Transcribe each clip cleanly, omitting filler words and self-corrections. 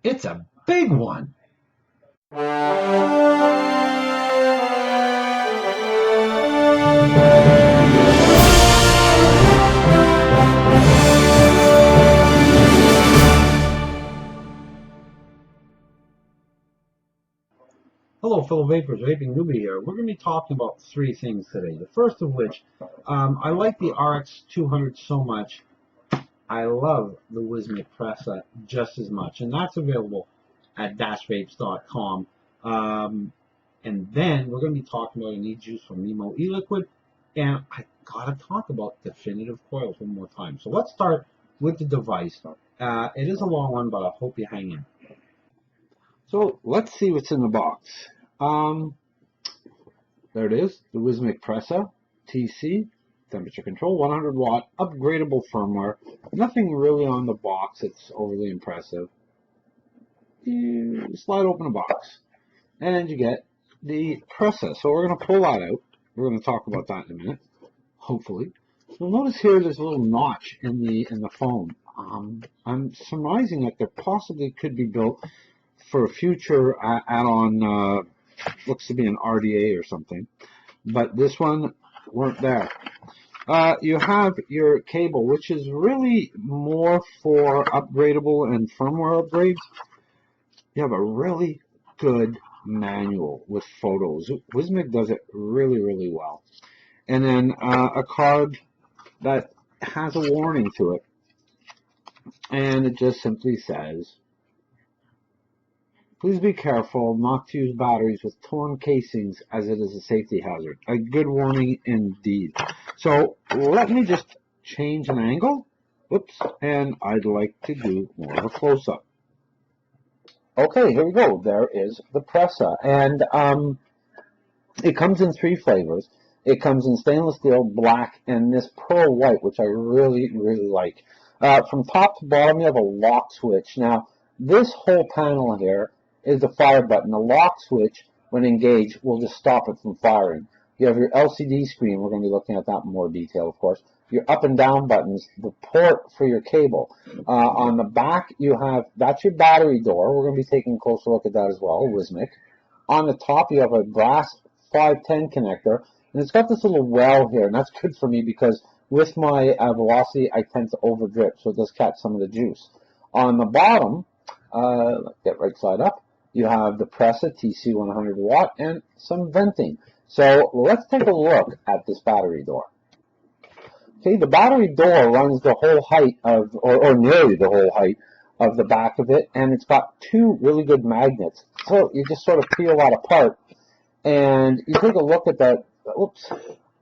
It's a big one. Hello, fellow vapors. Vaping Newbie here. We're going to be talking about three things today. The first of which, I like the RX200 so much. I love the Wismec Presa just as much, and that's available at Dashvapes.com. And then we're going to be talking about an e-juice from Mimo e-liquid, and I gotta talk about Definitve Coils one more time. So let's start with the device. It is a long one, but I hope you hang in. So let's see what's in the box. There it is, the Wismec Presa TC, temperature control, 100 watt, upgradable firmware. Nothing really on the box that's overly impressive. You slide open the box, and you get the Presa. So we're going to pull that out. We're going to talk about that in a minute, hopefully. You'll notice here there's a little notch in the foam. I'm surmising that there possibly could be built for a future add-on, looks to be an RDA or something, but this one weren't there. You have your cable, which is really more for upgradable and firmware upgrades. You have a really good manual with photos. Wismec does it really, really well. And then a card that has a warning to it, and it just simply says, please be careful not to use batteries with torn casings as it is a safety hazard. A good warning indeed. So let me just change an angle. Whoops, and I'd like to do more of a close-up. Okay, here we go. There is the Presa, and it comes in three flavors. It comes in stainless steel, black, and this pearl white, which I really, really like. From top to bottom, you have a lock switch. Now, this whole panel here is the fire button. The lock switch, when engaged, will just stop it from firing. You have your LCD screen. We're going to be looking at that in more detail, of course. Your up and down buttons, the port for your cable. On the back, you have, that's your battery door. We're going to be taking a closer look at that as well, Wismec. On the top, you have a brass 510 connector, and it's got this little well here, and that's good for me because with my velocity, I tend to over drip, so it does catch some of the juice. On the bottom, get right side up, you have the Presa TC 100 watt and some venting. So let's take a look at this battery door. Okay, the battery door runs the whole height of, or nearly the whole height of the back of it, and it's got two really good magnets. So you just sort of peel that apart, and you take a look at that,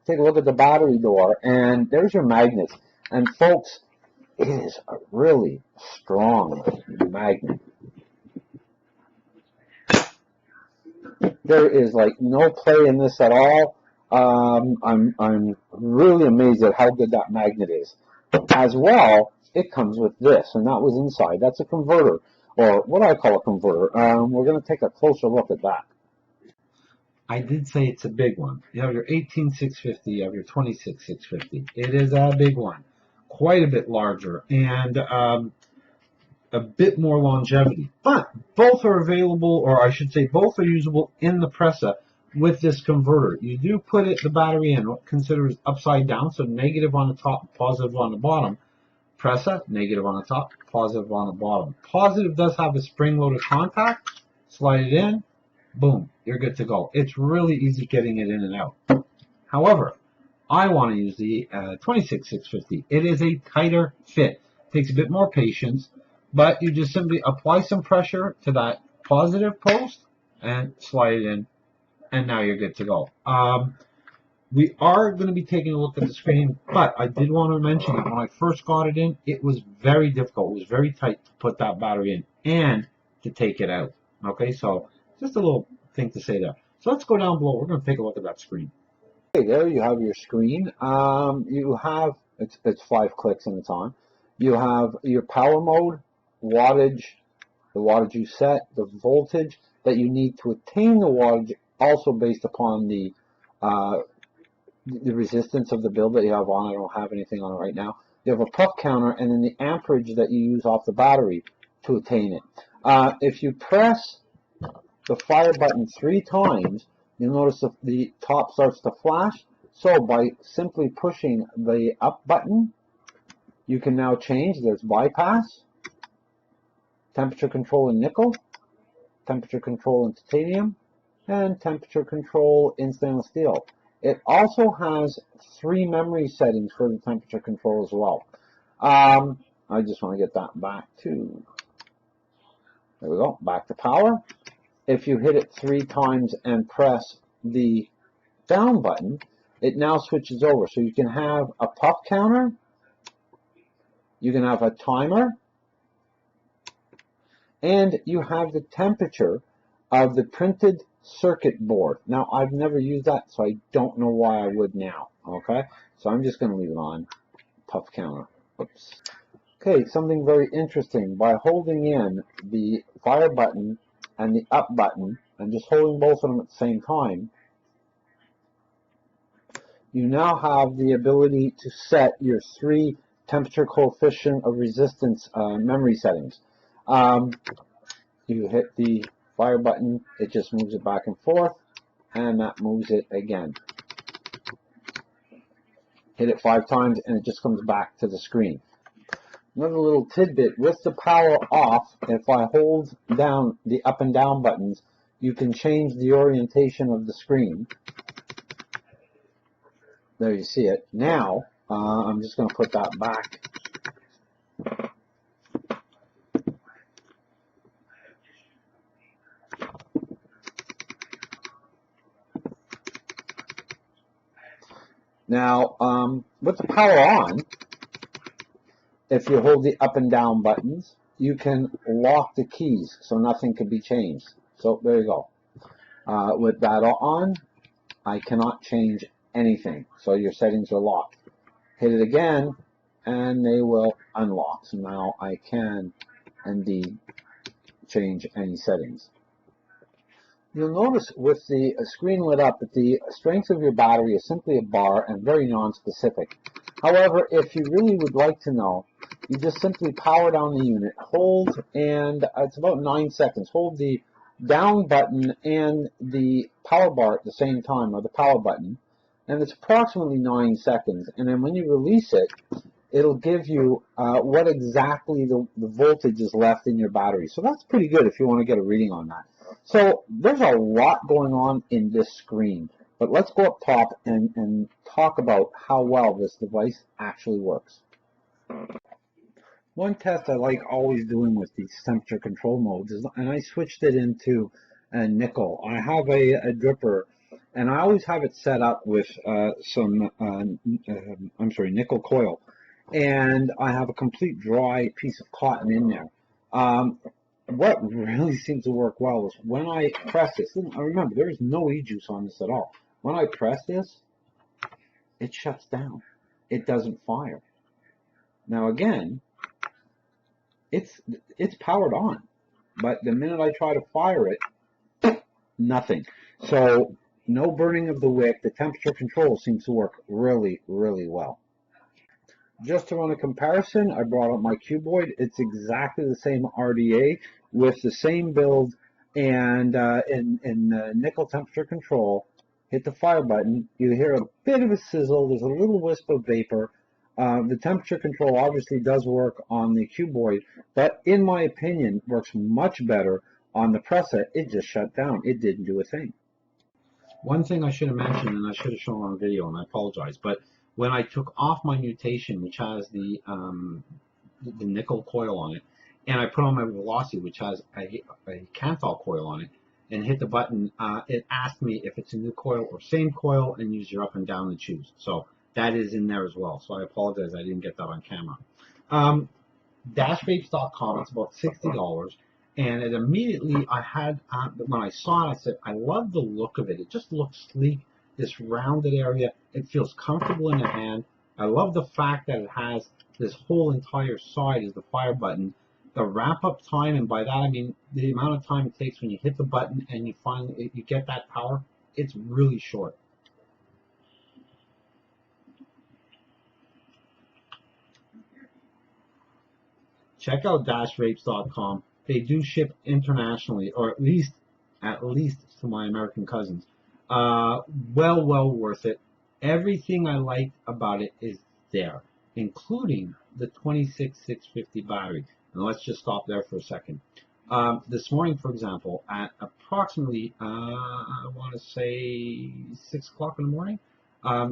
take a look at the battery door, and there's your magnets. And folks, it is a really strong magnet. There is like no play in this at all. I'm really amazed at how good that magnet is. As well, it comes with this, and that was inside. That's a converter, or what I call a converter. We're going to take a closer look at that. I did say it's a big one. You have your 18650, you have your 26650. It is a big one, quite a bit larger, and a bit more longevity. But both are available, or I should say both are usable in the Presa with this converter. You do put the battery in what considers upside down, so negative on the top, positive on the bottom. Presa, negative on the top, positive on the bottom. Positive does have a spring-loaded contact. Slide it in, boom, you're good to go. It's really easy getting it in and out. However, I want to use the 26650. It is a tighter fit. It takes a bit more patience, but you just simply apply some pressure to that positive post and slide it in, and now you're good to go. We are going to be taking a look at the screen, but I did want to mention that when I first got it in, it was very difficult. It was very tight to put that battery in and to take it out. Okay, so just a little thing to say there. So let's go down below. We're going to take a look at that screen. Okay, there you have your screen. You have, it's 5 clicks and it's on. You have your power mode, wattage, the wattage you set, the voltage that you need to attain the wattage, also based upon the resistance of the build that you have on. I don't have anything on it right now. You have a puff counter, and then the amperage that you use off the battery to attain it. If you press the fire button 3 times, you'll notice the top starts to flash. So by simply pushing the up button, you can now change. There's bypass, temperature control in nickel, temperature control in titanium, and temperature control in stainless steel. It also has 3 memory settings for the temperature control as well. I just want to get that back to, there we go, back to power. If you hit it 3 times and press the down button, it now switches over. So you can have a puff counter, you can have a timer, and you have the temperature of the printed circuit board. Now, I've never used that, so I don't know why I would now. Okay, so I'm just going to leave it on puff counter. Oops. Okay, something very interesting. By holding in the fire button and the up button, and just holding both of them at the same time, you now have the ability to set your 3 temperature coefficient of resistance memory settings. You hit the fire button, it just moves it back and forth, and that moves it again. Hit it 5 times and it just comes back to the screen. Another little tidbit, with the power off, if I hold down the up and down buttons, you can change the orientation of the screen. There you see it. Now, I'm just going to put that back. Now, with the power on, if you hold the up and down buttons, you can lock the keys so nothing can be changed. So there you go. With that on, I cannot change anything. So your settings are locked. Hit it again, and they will unlock. So now I can indeed change any settings. You'll notice with the screen lit up that the strength of your battery is simply a bar and very non-specific. However, if you really would like to know, you just simply power down the unit, hold, and it's about 9 seconds. Hold the down button and the power bar at the same time, or the power button, and it's approximately 9 seconds. And then when you release it, it'll give you what exactly the voltage is left in your battery. So that's pretty good if you want to get a reading on that. So there's a lot going on in this screen, but let's go up top and talk about how well this device actually works. One test I like always doing with these temperature control modes is, and I switched it into nickel. I have a dripper, and I always have it set up with nickel coil, and I have a complete dry piece of cotton in there. What really seems to work well is when I press this, and remember there is no e-juice on this at all. When I press this, it shuts down. It doesn't fire. Now again, it's powered on, but the minute I try to fire it, nothing. So no burning of the wick. The temperature control seems to work really, really well. Just to run a comparison, I brought up my cuboid. It's exactly the same RDA with the same build, and in nickel temperature control. Hit the fire button, you hear a bit of a sizzle, there's a little wisp of vapor. The temperature control obviously does work on the cuboid, but in my opinion, works much better on the Presa. It just shut down. It didn't do a thing. One thing I should have mentioned, and I should have shown on video, and I apologize, but when I took off my mutation, which has the nickel coil on it, and I put on my velocity, which has a Canthal coil on it, and hit the button, it asked me if it's a new coil or same coil, and use your up and down to choose. So that is in there as well. So I apologize I didn't get that on camera. Dashvapes.com, it's about $60. And it immediately, I had, when I saw it, I said, I love the look of it. It just looks sleek, this rounded area. It feels comfortable in the hand. I love the fact that it has this whole entire side is the fire button. The wrap up time, and by that I mean the amount of time it takes when you hit the button and you finally you get that power, it's really short. Check out Dashvapes.com. they do ship internationally, or at least to my American cousins. Well worth it. Everything I liked about it is there, including the 26650 battery. And let's just stop there for a second. This morning, for example, at approximately, I want to say 6 o'clock in the morning,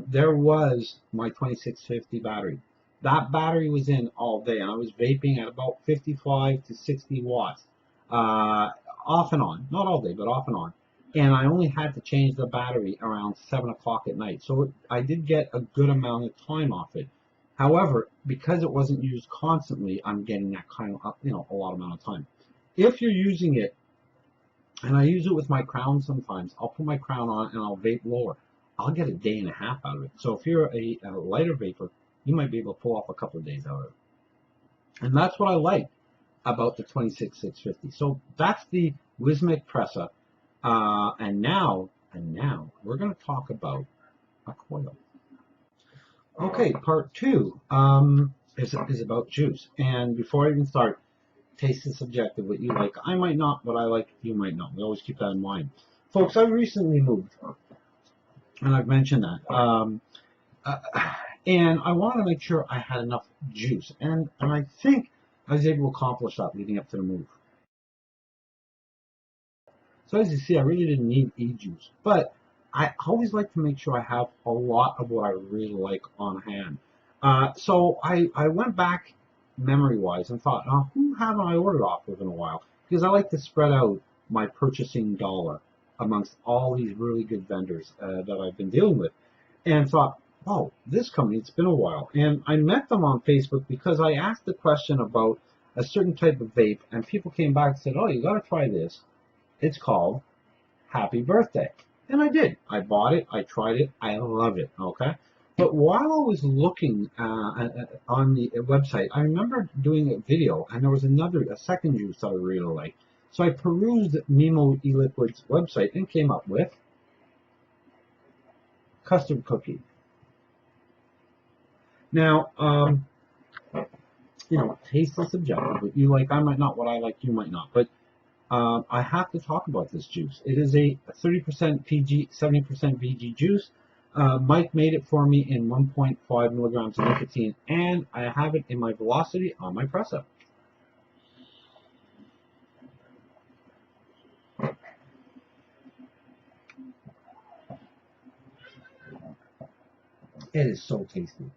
there was my 2650 battery. That battery was in all day, and I was vaping at about 55 to 60 watts, off and on, not all day, but off and on. And I only had to change the battery around 7 o'clock at night, so I did get a good amount of time off it. However, because it wasn't used constantly, I'm getting that kind of, a lot amount of time. If you're using it, and I use it with my crown sometimes, I'll put my crown on and I'll vape lower. I'll get a day and a half out of it. So if you're a lighter vapor, you might be able to pull off a couple of days out of it. And that's what I like about the 26650. So that's the Wismec Presa. And now we're going to talk about a coil. Okay, part 2 is about juice. And before I even start, taste is subjective. What you like, I might not. What I like, you might not. We always keep that in mind. Folks, I recently moved, and I've mentioned that. And I wanted to make sure I had enough juice. And I think I was able to accomplish that leading up to the move. So as you see, I really didn't need e-juice. But I always like to make sure I have a lot of what I really like on hand. So I went back memory-wise and thought, oh, who haven't I ordered off of in a while? Because I like to spread out my purchasing dollar amongst all these really good vendors that I've been dealing with. And thought, oh, this company, it's been a while. And I met them on Facebook because I asked the question about a certain type of vape, and people came back and said, oh, you got to try this. It's called Happy Birthday. And I did. I bought it. I tried it. I love it. Okay. But while I was looking on the website, I remember doing a video, and there was a second juice that I really liked. So I perused Mimo e-Liquid's website and came up with Custard Cookie. Now, taste is subjective. What you like, I might not. What I like, you might not. But I have to talk about this juice. It is a 30% PG, 70% VG juice. Mike made it for me in 1.5 milligrams of nicotine, and I have it in my Velocity on my Presa. It is so tasty.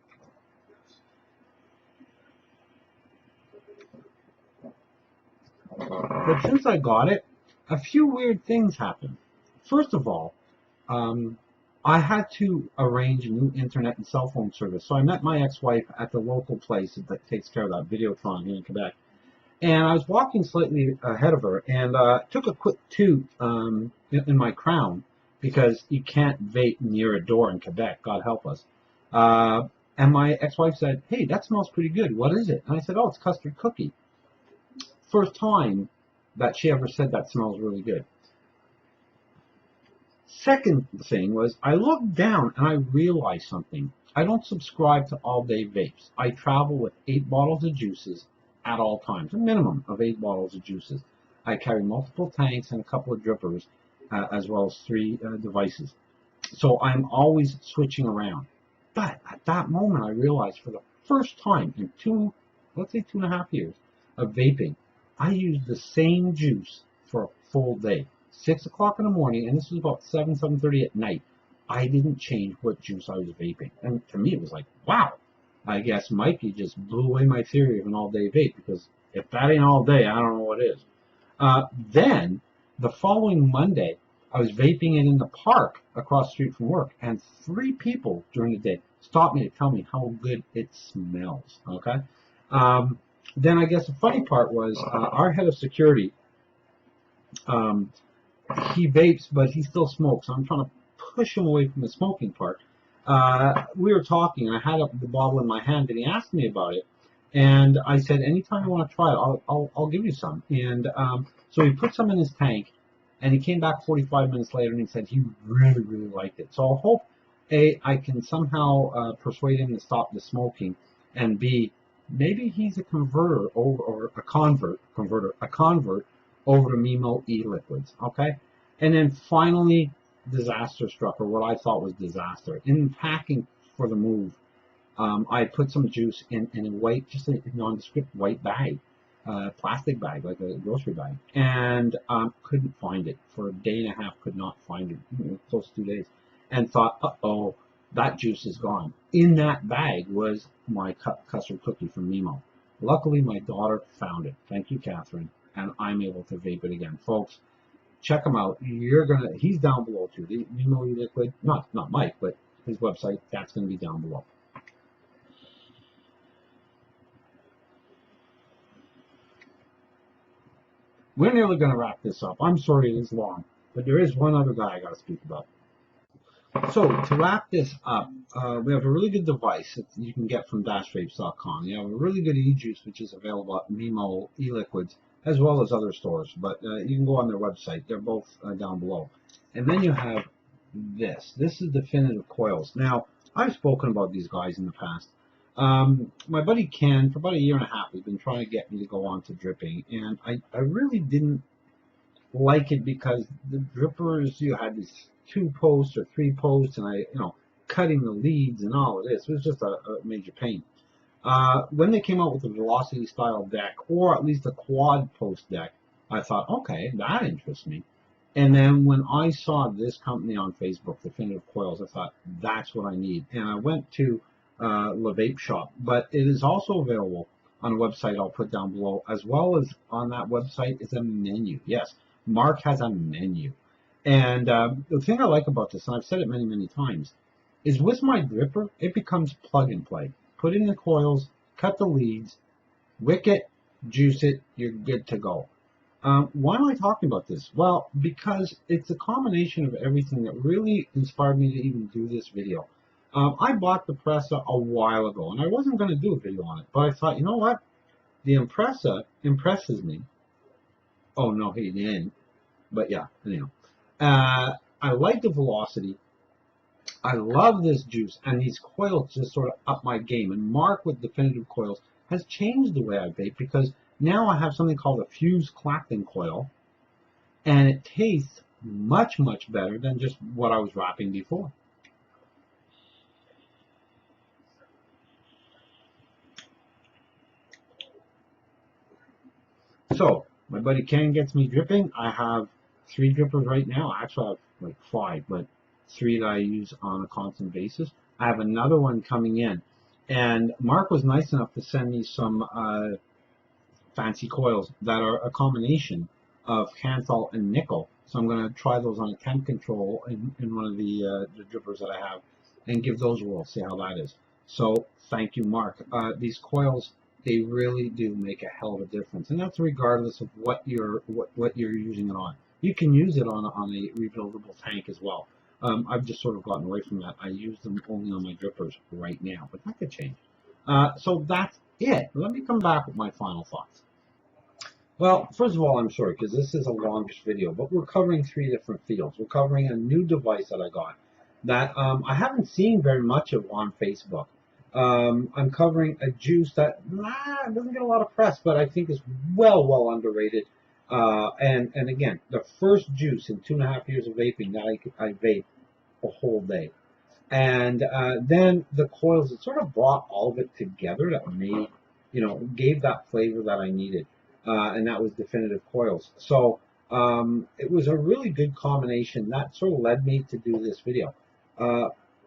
But since I got it, a few weird things happened. First of all, I had to arrange a new internet and cell phone service. So I met my ex-wife at the local place that takes care of that Videotron here in Quebec. And I was walking slightly ahead of her and took a quick toot in my crown, because you can't vape near a door in Quebec, God help us. And my ex-wife said, hey, that smells pretty good. What is it? And I said, oh, it's Custard Cookie. First time that she ever said that smells really good. Second thing was, I looked down and I realized something. I don't subscribe to all-day vapes. I travel with 8 bottles of juices at all times, a minimum of 8 bottles of juices. I carry multiple tanks and a couple of drippers, as well as 3 devices. So I'm always switching around. But at that moment, I realized for the first time in 2.5 years of vaping, I used the same juice for a full day. 6 o'clock in the morning, and this was about 7:30 at night. I didn't change what juice I was vaping. And to me, it was like, wow. I guess Mikey just blew away my theory of an all-day vape, because if that ain't all day, I don't know what is. Then, the following Monday, I was vaping it in the park across the street from work, and 3 people during the day stopped me to tell me how good it smells. Okay. Then I guess the funny part was our head of security. He vapes, but he still smokes. So I'm trying to push him away from the smoking part. We were talking, and I had the bottle in my hand, and he asked me about it. And I said, anytime you want to try it, I'll give you some. And so he put some in his tank, and he came back 45 minutes later, and he said he really, really liked it. So I hope, A, I can somehow persuade him to stop the smoking, and B, maybe he's a converter over, or a convert over to Mimo e-liquids, okay? And then finally, disaster struck, or what I thought was disaster. In packing for the move, I put some juice in a white, just a nondescript white bag, plastic bag, like a grocery bag, and couldn't find it for a day and a half. Could not find it, close to 2 days, and thought, uh-oh, that juice is gone. In that bag was my custard cookie from Mimo. Luckily, my daughter found it. Thank you, Catherine, and I'm able to vape it again, folks. Check him out. He's down below too. The Mimo e-liquid, not Mike, but his website. That's gonna be down below. We're nearly going to wrap this up. I'm sorry it is long, but there is one other guy I got to speak about. So to wrap this up, we have a really good device that you can get from Dashvapes.com. You have a really good e-juice, which is available at Mimo e-liquids, as well as other stores. But you can go on their website. They're both down below. And then you have this. This is Definitve Coils. Now, I've spoken about these guys in the past. My buddy Ken, for about a year and a half, has been trying to get me to go on to dripping, and I really didn't like it because the drippers, you had these 2 posts or 3 posts, and cutting the leads and all of this was just a major pain. When they came out with the velocity style deck, or at least a quad post deck, I thought, okay, that interests me. And then when I saw this company on Facebook, Definitve Coils, I thought, that's what I need. And I went to the Vape Shop, but it is also available on a website I'll put down below, as well as on that website is a menu. Yes, Mark has a menu. And the thing I like about this, and I've said it many, many times, is with my dripper, it becomes plug and play. Put in the coils, cut the leads, wick it, juice it, you're good to go. Why am I talking about this? Well, because it's a combination of everything that really inspired me to even do this video. I bought the Presa a while ago, and I wasn't going to do a video on it, but I thought, you know what? The Presa impresses me. Oh, no, he didn't. But yeah, anyhow. I like the velocity. I love this juice, and these coils just sort of up my game. And Mark with Definitve Coils has changed the way I vape, because now I have something called a fused Clacton coil, and it tastes much, much better than just what I was wrapping before. So, my buddy Ken gets me dripping. I have 3 drippers right now. Actually, I have like 5, but 3 that I use on a constant basis. I have another one coming in. And Mark was nice enough to send me some fancy coils that are a combination of Canthal and nickel. So I'm going to try those on a temp control in one of the drippers that I have, and give those a whirl, see how that is. So thank you, Mark. These coils, they really do make a hell of a difference, and that's regardless of what you're using it on. You can use it on a refillable tank as well. I've just sort of gotten away from that. I use them only on my drippers right now, but that could change. So that's it. Let me come back with my final thoughts. Well, first of all, I'm sorry, because this is a longish video, but we're covering 3 different fields. We're covering a new device that I got that I haven't seen very much of on Facebook. I'm covering a juice that doesn't get a lot of press, but I think is well underrated. And again, the first juice in 2.5 years of vaping that I vape a whole day. And then the coils, it sort of brought all of it together that made, gave that flavor that I needed. And that was Definitve Coils. So it was a really good combination. That sort of led me to do this video.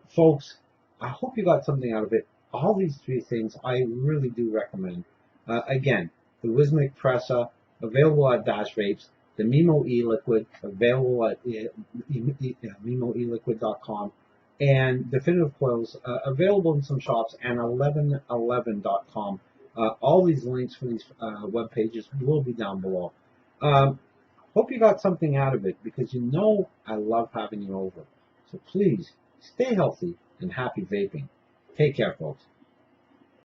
Folks, I hope you got something out of it. All these 3 things I really do recommend. Again, the Wismec Presa, available at Dashvapes. The Mimo e-liquid, available at mimoeliquid.com. And Definitve Coils, available in some shops, and 1111.com. All these links for these web pages will be down below. Hope you got something out of it, because I love having you over. So please, stay healthy and happy vaping. Take care, folks.